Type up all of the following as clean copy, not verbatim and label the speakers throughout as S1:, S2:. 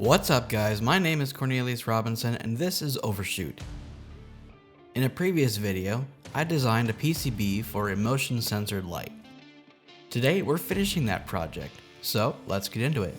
S1: What's up guys, my name is Cornelius Robinson and this is Overshoot. In a previous video, I designed a PCB for a motion censored light. Today we're finishing that project, so let's get into it.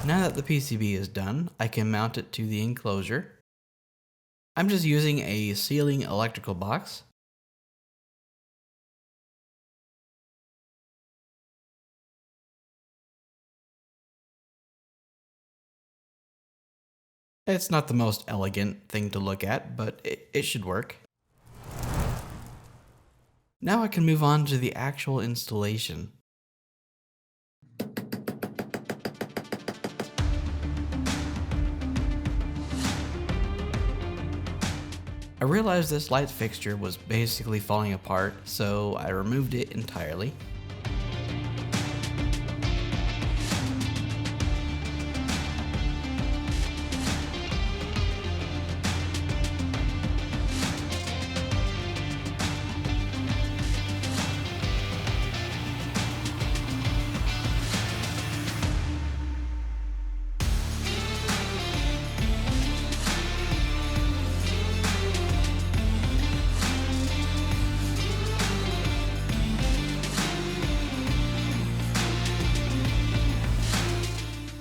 S1: Now that the PCB is done, I can mount it to the enclosure. I'm just using a ceiling electrical box. It's not the most elegant thing to look at, but it should work. Now I can move on to the actual installation. I realized this light fixture was basically falling apart, so I removed it entirely.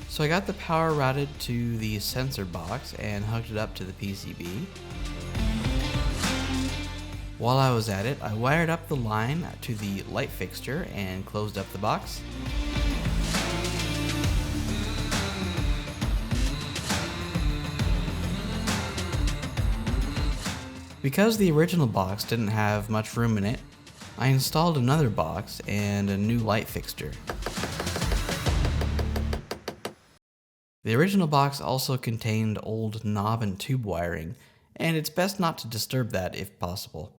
S1: So I got the power routed to the sensor box and hooked it up to the PCB. While I was at it, I wired up the line to the light fixture and closed up the box. Because the original box didn't have much room in it, I installed another box and a new light fixture. The original box also contained old knob and tube wiring, and it's best not to disturb that if possible.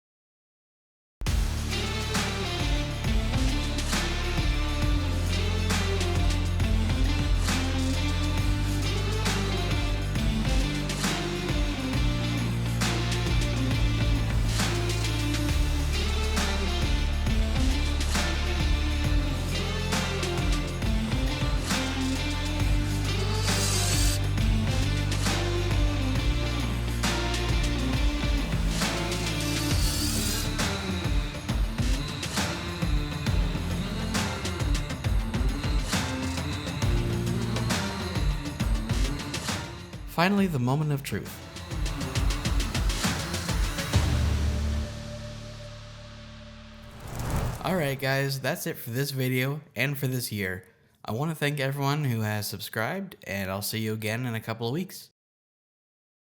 S1: Finally, the moment of truth. Alright guys, that's it for this video and for this year. I want to thank everyone who has subscribed, and I'll see you again in a couple of weeks.